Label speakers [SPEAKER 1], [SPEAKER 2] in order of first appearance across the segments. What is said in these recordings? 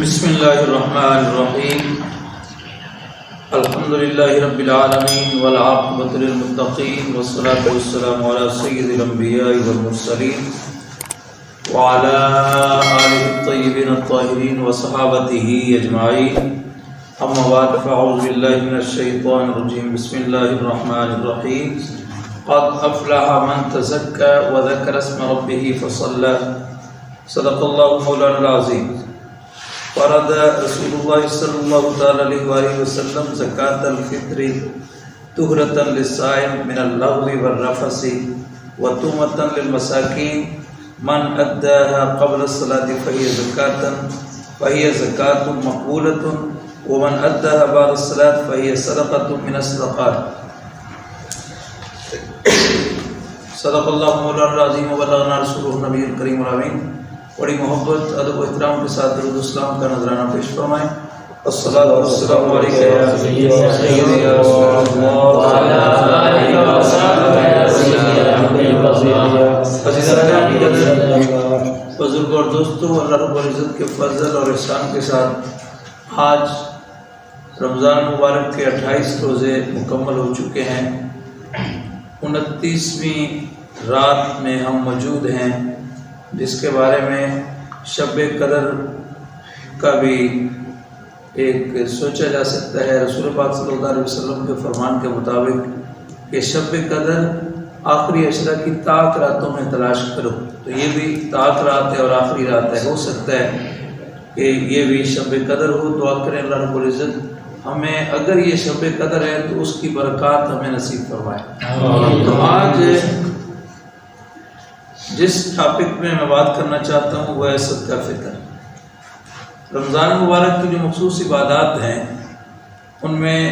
[SPEAKER 1] بسم اللہ الرحمن الرحیم الحمد للہ رب العالمین والعاقبۃ للمتقین والصلاۃ والسلام علی سید الانبیاء والمرسلین وعلی آلہ الطیبین الطاہرین وصحابتہ اجمعین اما بعد فاعوذ باللہ من الشیطان الرجیم بسم اللہ الرحمن الرحیم قد افلح من تزکى وذکر اسم ربہ فصلی صدق اللہ مولانا العظیم فرض رسول اللہ صلی اللہ تعالی علیہ وآلہ وسلم زکاة الفطر طہرۃ للصائم من اللغو والرفث وتومۃ للمساکین من اداها قبل الصلاة فهي زکاة مقبولۃ ومن اداها بعد الصلاة فهي صدقۃ من الصدقات صدق اللہ مولانا العظیم وبلغنا رسولہ النبی الکریم الامین۔ بڑی محبت ادب و احترام کے ساتھ درود السلام کا نذرانہ پیش فرمائیں۔ الصلاۃ والسلام علیکم یا سیدی یا رسول اللہ وعلی آلہ وصحبہ بزرگ اور دوستو، اللہ رب العزت کے فضل اور احسان کے ساتھ آج رمضان مبارک کے 28 روزے مکمل ہو چکے ہیں۔ 29ویں رات میں ہم موجود ہیں، جس کے بارے میں شب قدر کا بھی ایک سوچا جا سکتا ہے۔ رسول پاک صلی اللہ علیہ وسلم کے فرمان کے مطابق کہ شب قدر آخری عشرہ کی طاق راتوں میں تلاش کرو، تو یہ بھی طاق رات ہے اور آخری رات ہے۔ ہو سکتا ہے کہ یہ بھی شب قدر ہو، دعا کریں اللہ رب العزت ہمیں، اگر یہ شب قدر ہے تو اس کی برکات ہمیں نصیب فرمائے۔ تو آج جس ٹاپک میں بات کرنا چاہتا ہوں وہ ہے صدقہ فطر۔ رمضان مبارک کی جو مخصوص عبادات ہیں ان میں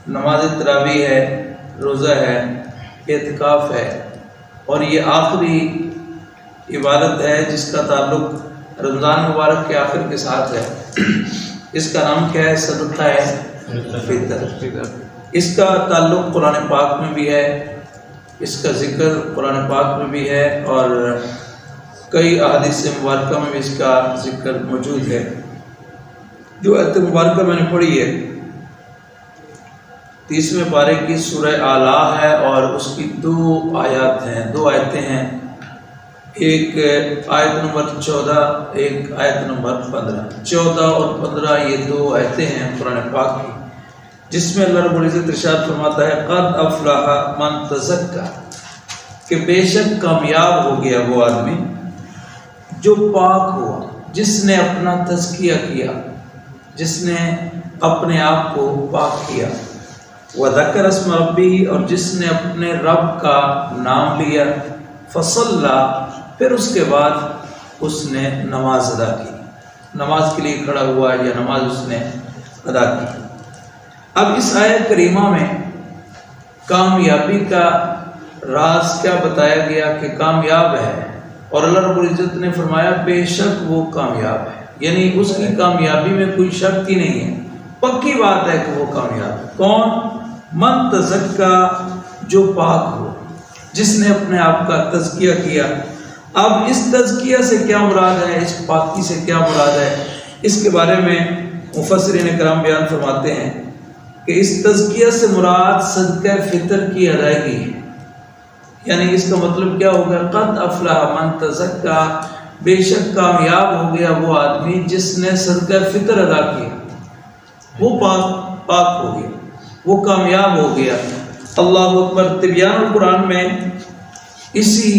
[SPEAKER 1] نماز تراویح ہے، روزہ ہے، اعتکاف ہے، اور یہ آخری عبادت ہے جس کا تعلق رمضان مبارک کے آخر کے ساتھ ہے۔ اس کا نام کیا ہے؟ صدقہ فطر۔ اس کا تعلق قرآن پاک میں بھی ہے، اس کا ذکر قرآن پاک میں بھی ہے، اور کئی احادیث مبارکہ میں بھی اس کا ذکر موجود ہے۔ جو آیت مبارکہ میں نے پڑھی ہے 30ویں پارے کی سورہ اعلیٰ ہے، اور اس کی 2 آیتیں ہیں، ایک آیت نمبر 14، ایک آیت نمبر 15۔ 14 اور 15 یہ 2 آیتیں ہیں قرآن پاک کی، جس میں اللہ رب العزت ارشاد فرماتا ہے قد افلح من تزکا، کہ بے شک کامیاب ہو گیا وہ آدمی جو پاک ہوا، جس نے اپنا تزکیہ کیا، جس نے اپنے آپ کو پاک کیا، وذکر اسم ربہ، اور جس نے اپنے رب کا نام لیا، فصلی، پھر اس کے بعد اس نے نماز ادا کی، نماز کے لیے کھڑا ہوا یا نماز اس نے ادا کی۔ اب اس آیت کریمہ میں کامیابی کا راز کیا بتایا گیا کہ کامیاب ہے، اور اللہ رب العزت نے فرمایا بے شک وہ کامیاب ہے، یعنی اس کی کامیابی میں کوئی شک ہی نہیں ہے، پکی بات ہے کہ وہ کامیاب ہے۔ کون؟ من تزکا، جو پاک ہو، جس نے اپنے آپ کا تزکیہ کیا۔ اب اس تزکیہ سے کیا مراد ہے، اس پاکی سے کیا مراد ہے، اس کے بارے میں مفسرین کرام بیان فرماتے ہیں کہ اس تزکیہ سے مراد صدقہ فطر کی ادائیگی ہے، یعنی اس کا مطلب کیا ہوگا؟ قد افلح من تزکا، بے شک کامیاب ہو گیا وہ آدمی جس نے صدقہ فطر ادا کیا، وہ پاک ہو گیا، وہ کامیاب ہو گیا۔ اللہ اکبر۔ تبیان القرآن میں اسی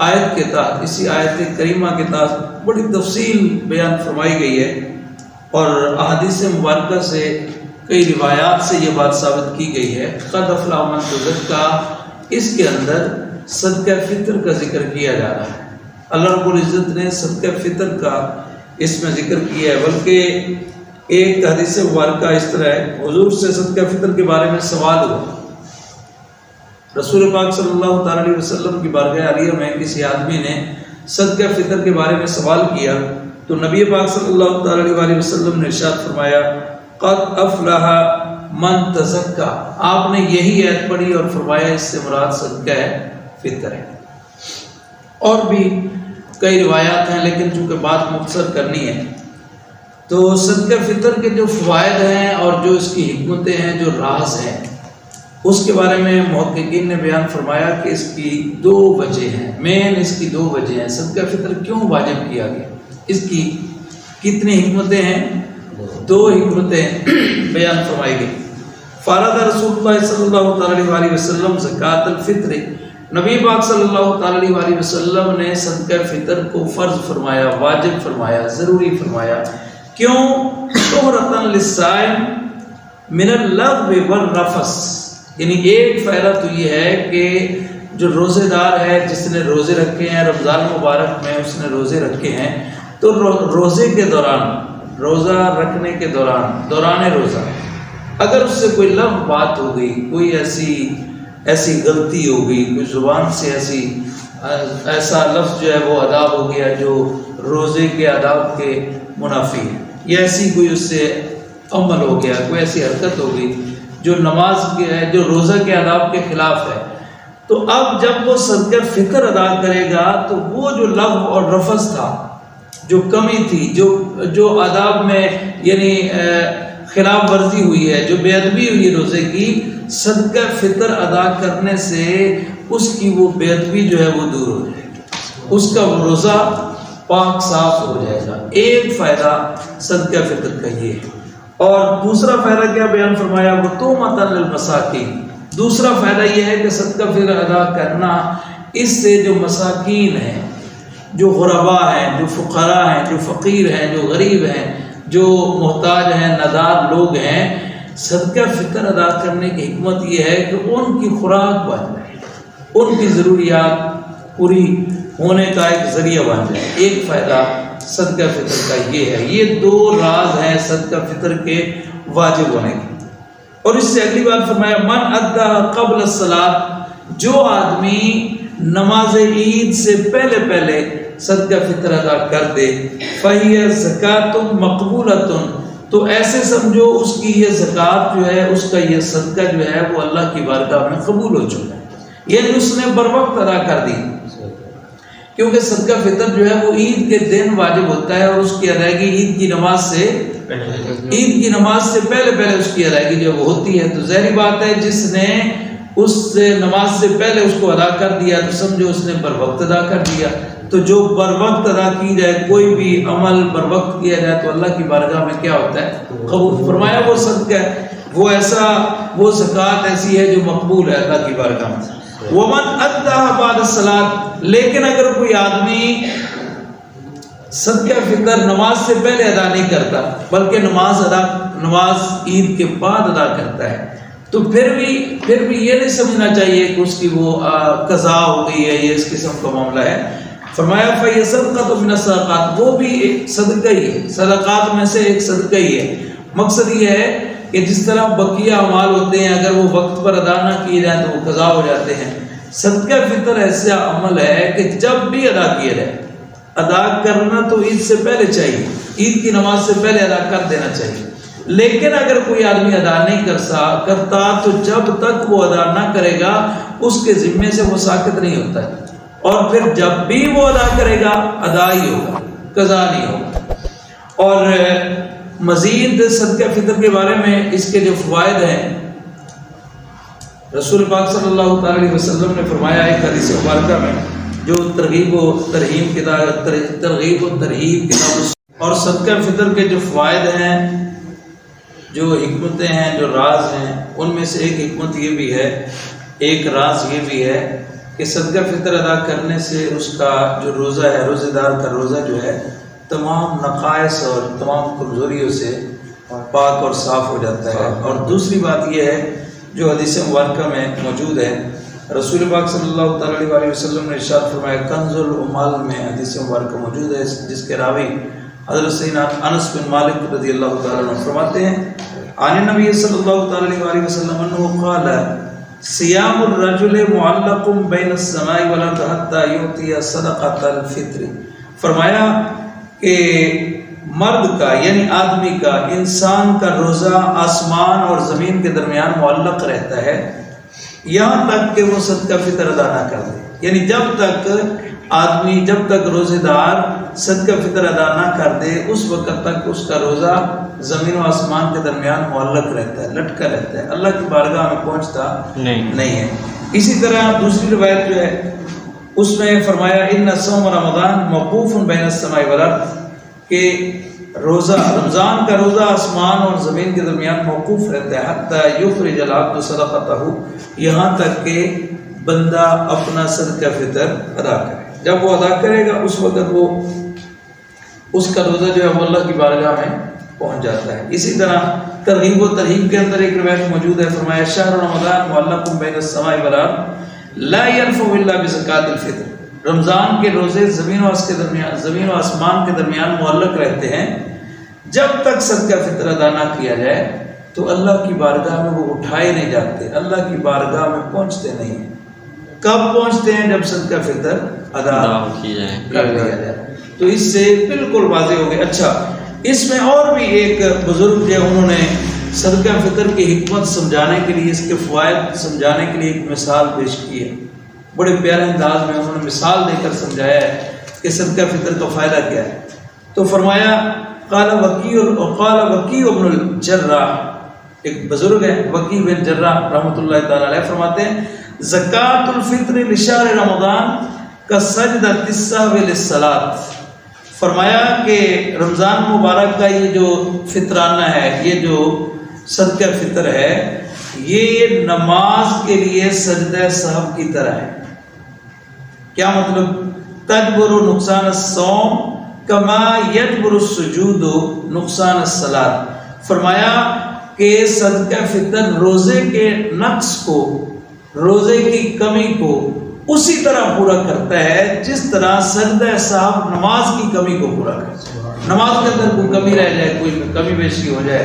[SPEAKER 1] آیت کے تحت، اسی آیت کریمہ کے تحت بڑی تفصیل بیان فرمائی گئی ہے، اور احادیث مبارکہ سے کئی روایات سے یہ بات ثابت کی گئی ہے۔ قد افلح من تزکا، اس کے اندر صدقہ فطر کا ذکر کیا جا رہا ہے۔ اللہ رب العزت نے صدقہ فطر کا اس میں ذکر کیا ہے، بلکہ ایک حدیث مبارکہ اس طرح ہے، حضور سے صدقہ فطر کے بارے میں سوال ہوا۔ رسول پاک صلی اللہ تعالی علیہ وسلم کی بارگاہ عالیہ میں کسی آدمی نے صدقہ فطر کے بارے میں سوال کیا، تو نبی پاک صلی اللہ تعالی علیہ وسلم نے ارشاد فرمایا قد افلح من تزکا۔ آپ نے یہی آیت پڑھی اور فرمایا اس سے مراد صدقہ فطر ہے۔ اور بھی کئی روایات ہیں، لیکن چونکہ بات مختصر کرنی ہے تو صدقہ فطر کے جو فوائد ہیں اور جو اس کی حکمتیں ہیں، جو راز ہیں، اس کے بارے میں محققین نے بیان فرمایا کہ اس کی دو وجہ ہیں، مین اس کی دو وجہ ہیں۔ صدقہ فطر کیوں واجب کیا گیا، اس کی کتنی حکمتیں ہیں؟ دو حکمتیں بیان فرمائی گئی۔ فرض رسول اللہ صلی اللہ تعالی علیہ وسلم زکوٰۃ الفطر، نبی پاک صلی اللہ تعالی علیہ وسلم نے صدقہ فطر کو فرض فرمایا، واجب فرمایا، ضروری فرمایا۔ کیوں؟ طہرۃ للصائم من اللغو والرفث، یعنی ایک فائدہ تو یہ ہے کہ جو روزے دار ہے، جس نے روزے رکھے ہیں رمضان مبارک میں، اس نے روزے رکھے ہیں، تو روزے کے دوران، روزہ رکھنے کے دوران روزہ اگر اس سے کوئی لغو بات ہو گئی، کوئی ایسی غلطی ہو گئی، کوئی زبان سے ایسا لفظ جو ہے وہ ادا ہو گیا جو روزے کے آداب کے منافی ہے، یا ایسی کوئی اس سے عمل ہو گیا، کوئی ایسی حرکت ہو گئی جو نماز کے ہے، جو روزہ کے آداب کے خلاف ہے، تو اب جب وہ صدقہ فطر ادا کرے گا تو وہ جو لغو اور رفث تھا، جو کمی تھی، جو آداب میں یعنی خلاف ورزی ہوئی ہے، جو بے ادبی ہوئی روزے کی، صدقہ فطر ادا کرنے سے اس کی وہ بے ادبی جو ہے وہ دور ہو جائے گی، اس کا وہ روزہ پاک صاف ہو جائے گا۔ ایک فائدہ صدقہ فطر کا یہ ہے۔ اور دوسرا فائدہ کیا بیان فرمایا؟ وہ تومۃ للمساکین، دوسرا فائدہ یہ ہے کہ صدقہ فطر ادا کرنا، اس سے جو مساکین ہیں، جو غربا ہیں، جو فقراء ہیں، جو فقیر ہیں، جو غریب ہیں، جو محتاج ہیں، نادار لوگ ہیں، صدقہ فطر ادا کرنے کی حکمت یہ ہے کہ ان کی خوراک بن جائے، ان کی ضروریات پوری ہونے کا ایک ذریعہ بن جائے۔ ایک فائدہ صدقہ فطر کا یہ ہے۔ یہ دو راز ہیں صدقہ فطر کے واجب ہونے کے۔ اور اس سے اگلی بات فرمایا، من ادا قبل الصلاۃ، جو آدمی نماز عید سے پہلے صدقہ فطر ادا کر دے، فَهِيَ زَكَاةٌ مَقْبُولَةٌ، تو ایسے سمجھو اس کی یہ زکوٰۃ جو ہے، اس کا یہ صدقہ جو ہے وہ اللہ کی بارگاہ میں قبول ہو چکا ہے، یعنی اس نے بر وقت ادا کر دی، کیونکہ صدقہ فطر جو ہے وہ عید کے دن واجب ہوتا ہے، اور اس کی ادائیگی عید کی نماز سے پہلے اس کی ادائیگی جو وہ ہوتی ہے۔ تو ظاہری بات ہے جس نے اس نماز سے پہلے اس کو ادا کر دیا تو سمجھو اس نے بر وقت ادا کر دیا۔ تو جو بر وقت ادا کی جائے، کوئی بھی عمل بر وقت کیا جائے تو اللہ کی بارگاہ میں کیا ہوتا ہے؟ قبول۔ فرمایا وہ صدقہ ہے، وہ زکوٰۃ ایسی ہے جو مقبول ہے اللہ کی بارگاہ میں۔ ومن اداها بعد الصلاۃ، لیکن اگر کوئی آدمی صدقہ فطر نماز سے پہلے ادا نہیں کرتا، بلکہ نماز عید کے بعد ادا کرتا ہے، تو پھر بھی یہ نہیں سمجھنا چاہیے کہ اس کی وہ قضا ہو گئی ہے، یہ اس قسم کا معاملہ ہے۔ فرمایا فَيَ صَدْقَةٌ مِنَ الصَّدَقَاتِ، وہ بھی ایک صدقہ ہی ہے، صدقات میں سے ایک صدقہ ہی ہے۔ مقصد یہ ہے کہ جس طرح بقیہ اعمال ہوتے ہیں، اگر وہ وقت پر ادا نہ کیے جائیں تو وہ قضا ہو جاتے ہیں، صدقہ فطر ایسا عمل ہے کہ جب بھی ادا کیا جائے، ادا کرنا تو عید سے پہلے چاہیے، عید کی نماز سے پہلے ادا کر دینا چاہیے، لیکن اگر کوئی آدمی ادا نہیں کرتا تو جب تک وہ ادا نہ کرے گا اس کے ذمے سے وہ ساقط نہیں ہوتا ہے، اور پھر جب بھی وہ ادا کرے گا ادا ہی ہوگا، قضا نہیں ہوگا۔ اور مزید صدقہ فطر کے بارے میں اس کے جو فوائد ہیں، رسول پاک صلی اللہ تعالی علیہ وسلم نے فرمایا ایک حدیث مبارکہ میں جو ترغیب و ترہیب کتاب، اور صدقہ فطر کے جو فوائد ہیں، جو حکمتیں ہیں، جو راز ہیں، ان میں سے ایک حکمت یہ بھی ہے، ایک راز یہ بھی ہے کہ صدقہ فطر ادا کرنے سے اس کا جو روزہ ہے، روزہ دار کا روزہ جو ہے، تمام نقائص اور تمام کمزوریوں سے پاک اور صاف ہو جاتا ہے۔ اور دوسری بات یہ ہے جو حدیث مبارکہ میں موجود ہے، رسول پاک صلی اللہ تعالی علیہ وسلم نے ارشاد فرمایا، کنز العمال میں حدیث مبارکہ موجود ہے، جس کے راوی حضرت سیدنا انس بن مالک رضی اللہ تعالیٰ عنہ فرماتے ہیں، عن نبی صلی اللہ تعالی علیہ وسلم انہ قال صیام الرجل معلق بین السماء والارض حتی یعطی صدقۃ الفطر، فرمایا کہ مرد کا یعنی آدمی کا، انسان کا روزہ آسمان اور زمین کے درمیان معلق رہتا ہے یہاں تک کہ وہ صدقہ فطر ادا نہ کر دے، یعنی جب تک آدمی جب تک روزے دار صدقہ فطر ادا نہ کر دے اس وقت تک اس کا روزہ زمین و آسمان کے درمیان معلق رہتا ہے، لٹکا رہتا ہے، اللہ کی بارگاہ میں پہنچتا نہیں ہے۔ اسی طرح دوسری روایت جو ہے اس میں فرمایا ان صوم رمضان موقوف بین السماء والارض، کہ روزہ رمضان کا روزہ آسمان اور زمین کے درمیان موقوف رہتا ہے، حتی یخرج العبد صدقتہ، یہاں تک کہ بندہ اپنا صدقہ فطر ادا کرے۔ جب وہ ادا کرے گا اس وقت وہ اس کا روزہ جو ہے وہ اللہ کی بارگاہ میں پہنچ جاتا ہے۔ اسی طرح ترغیب و ترہیب کے اندر ایک روایت موجود ہے، فرمایا شہر رمضان معلق بین السماء والارض لا ينفع الا بزکوۃ الفطر، رمضان کے روزے زمین و آسمان کے درمیان معلق رہتے ہیں، جب تک صدقہ فطر ادا نہ کیا جائے تو اللہ کی بارگاہ میں وہ اٹھائے نہیں جاتے، اللہ کی بارگاہ میں پہنچتے نہیں ہیں۔ کب پہنچتے ہیں؟ جب صدقہ فطر ادا کر دیا جائے۔ تو اس سے بالکل واضح ہو گیا۔ اچھا، اس میں اور بھی ایک بزرگ جو انہوں نے صدقہ فطر کی حکمت سمجھانے کے لیے، اس کے فوائد سمجھانے کے لیے ایک مثال پیش کی ہے، بڑے پیارے انداز میں انہوں نے مثال دے کر سمجھایا ہے کہ صدقہ فطر کا فائدہ کیا ہے۔ تو فرمایا قال وکیع بن الجراح، ایک بزرگ ہے وکیع بن جراح رحمۃ اللہ تعالی علیہ، فرماتے ہیں زکوٰۃ الفطر لشہر رمضان کا سجدۃ السہو للصلاۃ، فرمایا کہ رمضان مبارک کا یہ جو فطرانہ ہے، یہ جو صدقہ فطر ہے، یہ نماز کے لیے سجدہ سہو کی طرح ہے۔ کیا مطلب؟ تجبر نقصان الصوم کما یجبر السجود نقصان الصلاۃ، فرمایا کہ صدقہ فطر روزے کے نقص کو، روزے کی کمی کو اسی طرح پورا کرتا ہے جس طرح سجدہ سہو نماز کی کمی کو پورا کرتا ہے۔ نماز کے اندر کوئی کمی رہ جائے، کوئی کمی بیشی ہو جائے،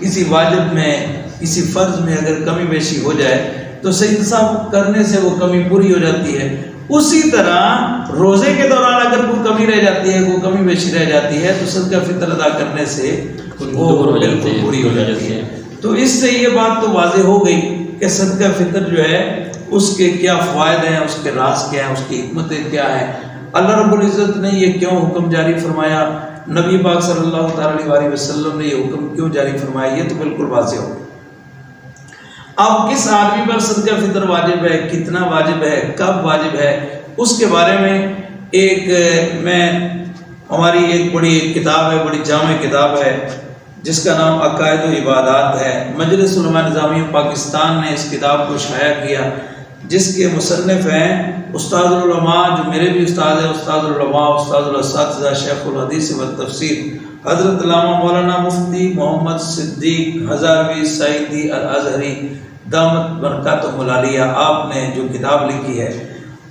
[SPEAKER 1] کسی واجب میں، کسی فرض میں اگر کمی بیشی ہو جائے تو سجدہ سہو کرنے سے وہ کمی پوری ہو جاتی ہے۔ اسی طرح روزے کے دوران اگر کوئی کمی رہ جاتی ہے، کوئی کمی بیشی رہ جاتی ہے تو صدقہ فطر ادا کرنے سے وہ بالکل پوری ہو جاتی ہے۔ تو اس سے یہ بات تو واضح ہو گئی کہ صدقہ فطر جو ہے اس کے کیا فوائد ہیں، اس کے راز کیا ہیں، اس کی حکمتیں کیا ہیں، اللہ رب العزت نے یہ کیوں حکم جاری فرمایا، نبی پاک صلی اللہ تعالی علیہ وسلم نے یہ حکم کیوں جاری فرمایا، یہ تو بالکل واضح ہو۔ اب کس آدمی پر صدقہ فطر واجب ہے، کتنا واجب ہے، کب واجب ہے، اس کے بارے میں ہماری ایک بڑی کتاب ہے، بڑی جامع کتاب ہے جس کا نام عقائد و عبادات ہے، مجلس علماء نظامیہ پاکستان نے اس کتاب کو شائع کیا، جس کے مصنف ہیں استاد العلماء، جو میرے بھی استاد ہیں، استاد العلماء، استاد الاساتذہ، شیخ الحدیث والتفسیر حضرت علامہ مولانا مفتی محمد صدیق ہزاروی سعیدی الازہری دامت برکاتہ العالیہ، آپ نے جو کتاب لکھی ہے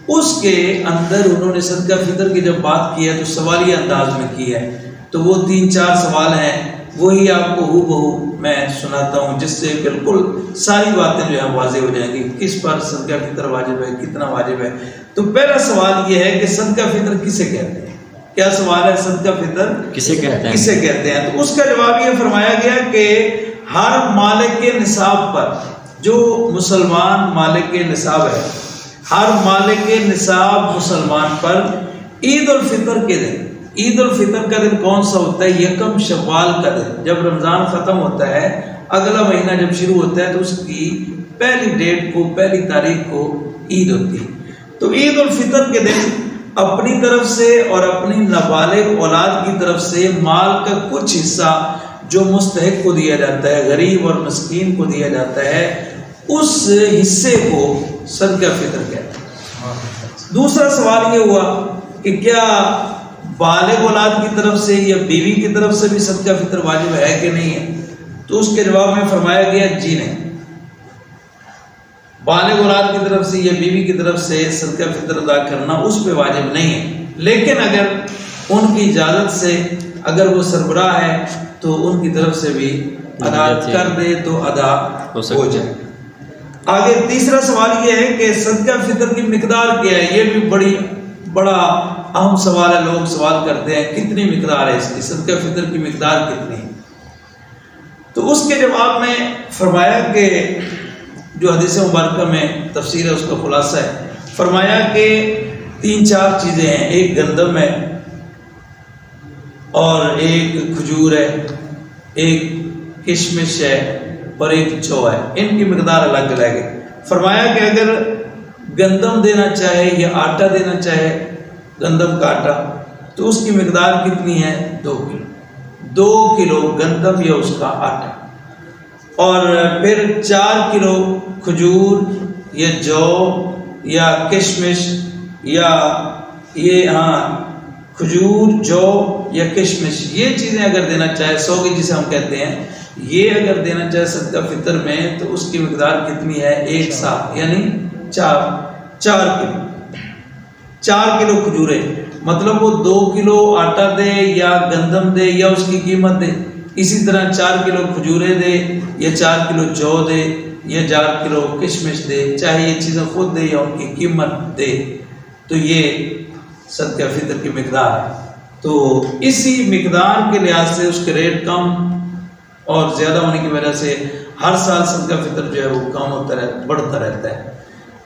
[SPEAKER 1] اس کے اندر انہوں نے صدقہ فطر کی جب بات کی ہے تو سوالیہ انداز میں کی ہے۔ تو وہ 3-4 سوال ہیں، وہی آپ کو ہو بہو میں سناتا ہوں، جس سے بالکل ساری باتیں جو ہے واضح ہو جائیں گی، کس پر صدقہ فطر واجب ہے، کتنا واجب ہے۔ تو پہلا سوال یہ ہے کہ صدقہ فطر کسے کہتے ہیں؟ کیا سوال ہے؟ صدقہ فطر کسے کہتے ہیں؟ تو اس کا جواب یہ فرمایا گیا کہ ہر مالک نصاب پر، جو مسلمان مالک نصاب ہے، ہر مالک نصاب مسلمان پر عید الفطر کے دن، عید الفطر کا دن کون سا ہوتا ہے؟ یکم شوال کا دن، جب رمضان ختم ہوتا ہے، اگلا مہینہ جب شروع ہوتا ہے تو اس کی پہلی ڈیٹ کو، پہلی تاریخ کو عید ہوتی ہے۔ تو عید الفطر کے دن اپنی طرف سے اور اپنی نابالغ اولاد کی طرف سے مال کا کچھ حصہ جو مستحق کو دیا جاتا ہے، غریب اور مسکین کو دیا جاتا ہے، اس حصے کو صدقہ فطر کہتے ہیں۔ دوسرا سوال یہ ہوا کہ کیا بالغ اولاد کی طرف سے یا بیوی کی طرف سے بھی صدقہ فطر واجب ہے کہ نہیں ہے؟ تو اس کے جواب میں فرمایا گیا جی نہیں، بالغ اولاد کی طرف سے یا بیوی کی طرف سے صدقہ فطر ادا کرنا اس پہ واجب نہیں ہے، لیکن اگر ان کی اجازت سے، اگر وہ سربراہ ہے تو ان کی طرف سے بھی ادا کر دے تو ادا ہو جائے۔ آگے تیسرا سوال یہ ہے کہ صدقہ فطر کی مقدار کیا ہے؟ یہ بھی بڑا اہم سوال ہے، لوگ سوال کرتے ہیں کتنی مقدار ہے اس کی، صدقہ فطر کی مقدار کتنی ہے؟ تو اس کے جواب میں فرمایا کہ جو حدیث مبارکہ میں تفسیر ہے اس کا خلاصہ ہے، فرمایا کہ تین چار چیزیں ہیں، ایک گندم ہے اور ایک کھجور ہے، ایک کشمش ہے اور ایک جو ہے، ان کی مقدار الگ الگ ہے۔ فرمایا کہ اگر گندم دینا چاہے یا آٹا دینا چاہے، گندم کا آٹا، تو اس کی مقدار کتنی ہے؟ 2 کلو، 2 کلو گندم یا اس کا آٹا، اور پھر 4 کلو کھجور یا جو یا کشمش یا یہ کھجور، جو یا کشمش، یہ چیزیں اگر دینا چاہے، سوگی جسے ہم کہتے ہیں، یہ اگر دینا چاہے صدقہ فطر میں، تو اس کی مقدار کتنی ہے؟ 1 سا، یعنی 4 کلو، 4 کلو کھجوریں، مطلب وہ 2 کلو آٹا دے یا گندم دے یا اس کی قیمت دے، اسی طرح 4 کلو کھجوریں دے یا 4 کلو جو دے یا 4 کلو کشمش دے، چاہے یہ چیزیں خود دے یا ان کی قیمت دے، تو یہ صدقہ فطر کی مقدار ہے۔ تو اسی مقدار کے لحاظ سے اس کے ریٹ کم اور زیادہ ہونے کی وجہ سے ہر سال صدقہ فطر جو ہے وہ کم ہوتا رہتا، بڑھتا رہتا ہے۔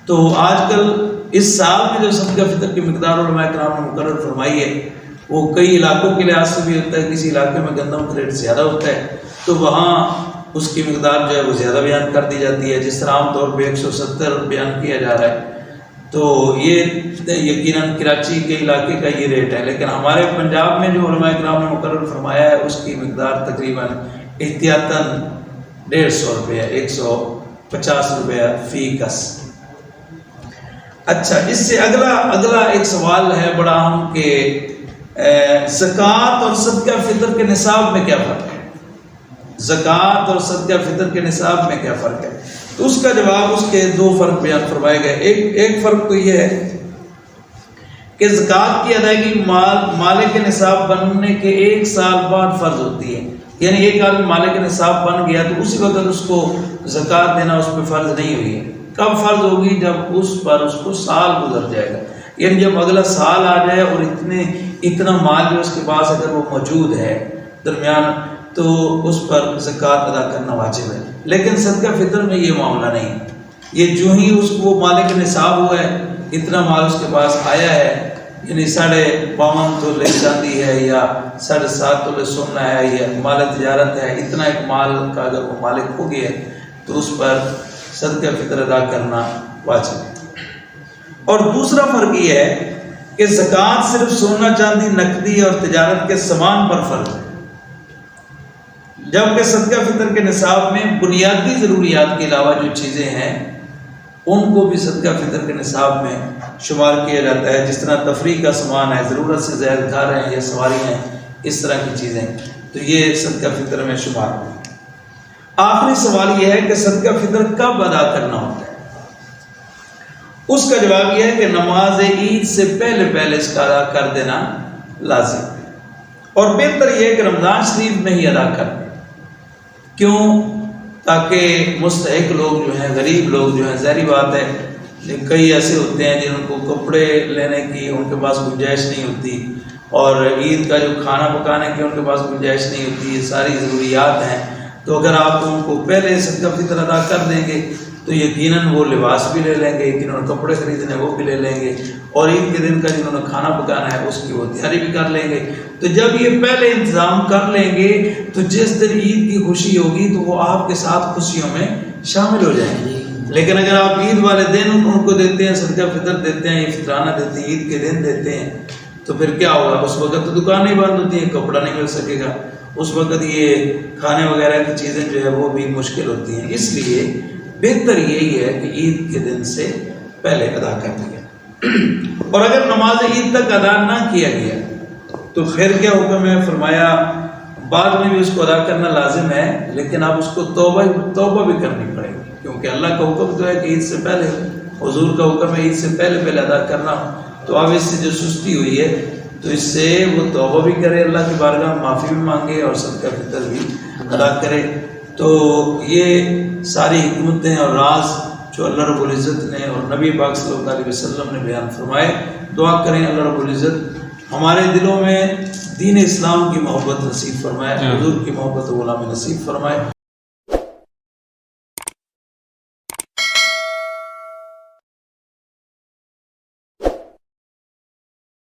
[SPEAKER 1] تو آج کل اس سال میں جو صدقہ فطر کی مقدار علماء کرام نے مقرر فرمائی ہے، وہ کئی علاقوں کے لحاظ سے بھی ہوتا ہے، کسی علاقے میں گندم کا ریٹ زیادہ ہوتا ہے تو وہاں اس کی مقدار جو ہے وہ زیادہ بیان کر دی جاتی ہے، جس طرح عام طور پہ 170 بیان کیا جا رہا ہے۔ تو یہ یقیناً کراچی کے علاقے کا یہ ریٹ ہے، لیکن ہمارے پنجاب میں جو علماء کرام نے مقرر فرمایا ہے اس کی مقدار تقریباً احتیاطاً 150 روپے، 150 روپے فی کس۔ اچھا، اس سے اگلا ایک سوال ہے بڑا اہم کہ زکوٰۃ اور صدقہ فطر کے نصاب میں کیا فرق ہے؟ زکوٰۃ اور صدقہ فطر کے نصاب میں کیا فرق ہے؟ تو اس کا جواب، اس کے 2 فرق بیان فرمائے گئے۔ ایک فرق تو یہ ہے کہ زکوٰۃ کی ادائیگی مالک نصاب بننے کے 1 سال بعد فرض ہوتی ہے، یعنی ایک آدمی مالک نصاب بن گیا تو اسی وقت اس کو زکوٰۃ دینا اس پہ فرض نہیں ہوئی ہے۔ کب فرض ہوگی؟ جب اس پر اس کو سال گزر جائے گا، یعنی جب اگلا سال آ جائے اور اتنا مال جو اس کے پاس اگر وہ موجود ہے درمیان، تو اس پر زکوٰۃ ادا کرنا واجب ہے۔ لیکن صدقہ فطر میں یہ معاملہ نہیں، یہ جو ہی اس کو مالک نصاب ہوا ہے، اتنا مال اس کے پاس آیا ہے، یعنی 52.5 تولے چاندی ہے یا 7.5 تولے سونا ہے یا مال تجارت ہے، اتنا ایک مال کا اگر وہ مالک ہو گیا تو اس پر صدقہ فطر ادا کرنا واجب ہے۔ اور دوسرا فرق یہ ہے کہ زکوٰۃ صرف سونا چاندی نقدی اور تجارت کے سامان پر فرض ہے، جبکہ صدقہ فطر کے نصاب میں بنیادی ضروریات کے علاوہ جو چیزیں ہیں ان کو بھی صدقہ فطر کے نصاب میں شمار کیا جاتا ہے، جس طرح تفریح کا سامان ہے، ضرورت سے زائد گھر ہیں یا سواری ہیں، اس طرح کی چیزیں، تو یہ صدقہ فطر میں شمار ہے۔ آخری سوال یہ ہے کہ صدقہ فطر کب ادا کرنا ہوتا ہے؟ اس کا جواب یہ ہے کہ نماز عید سے پہلے اس کا ادا کر دینا لازم ہے، اور بہتر یہ ہے کہ رمضان شریف میں ہی ادا کر دیں۔ کیوں؟ تاکہ مستحق لوگ جو ہیں، غریب لوگ جو ہیں، ظاہری بات ہے کئی ایسے ہوتے ہیں جن کو کپڑے لینے کی ان کے پاس گنجائش نہیں ہوتی، اور عید کا جو کھانا پکانے کی ان کے پاس گنجائش نہیں ہوتی، یہ ساری ضروریات ہیں۔ تو اگر آپ ان کو پہلے صدقہ فطر ادا کر دیں گے تو یقیناً وہ لباس بھی لے لیں گے، جنہوں نے کپڑے خریدنے وہ بھی لے لیں گے، اور عید کے دن کا جنہوں نے کھانا پکانا ہے اس کی وہ تیاری بھی کر لیں گے۔ تو جب یہ پہلے انتظام کر لیں گے تو جس دن عید کی خوشی ہوگی تو وہ آپ کے ساتھ خوشیوں میں شامل ہو جائیں گے۔ لیکن اگر آپ عید والے دن ان کو دیتے ہیں، صدقہ فطر دیتے ہیں، یہ فطرانہ دیتے ہیں، عید کے دن دیتے ہیں، تو پھر کیا ہوگا؟ اس وقت تو دکانیں بند ہوتی ہیں، کپڑا نہیں مل سکے گا، اس وقت یہ کھانے وغیرہ کی چیزیں جو ہے وہ بھی مشکل ہوتی ہیں۔ اس لیے بہتر یہی ہے کہ عید کے دن سے پہلے ادا کر دیا۔ اور اگر نماز عید تک ادا نہ کیا گیا تو پھر کیا حکم ہے؟ فرمایا بعد میں بھی اس کو ادا کرنا لازم ہے، لیکن اب اس کو توبہ بھی کرنی پڑے گی، کیونکہ اللہ کا حکم تو ہے کہ عید سے پہلے، حضور کا حکم ہے عید سے پہلے ادا کرنا۔ تو اب اس سے جو سستی ہوئی ہے تو اس سے وہ توبہ بھی کرے، اللہ کی بارگاہ میں معافی بھی مانگے اور صدقہ فطر بھی ادا کرے۔ تو یہ ساری حکمتیں اور راز جو اللہ رب العزت نے اور نبی پاک صلی اللہ علیہ وسلم نے بیان فرمائے، دعا کریں اللہ رب العزت ہمارے دلوں میں دین اسلام کی محبت نصیب فرمائے، حضور کی محبت و غلامی نصیب فرمائے۔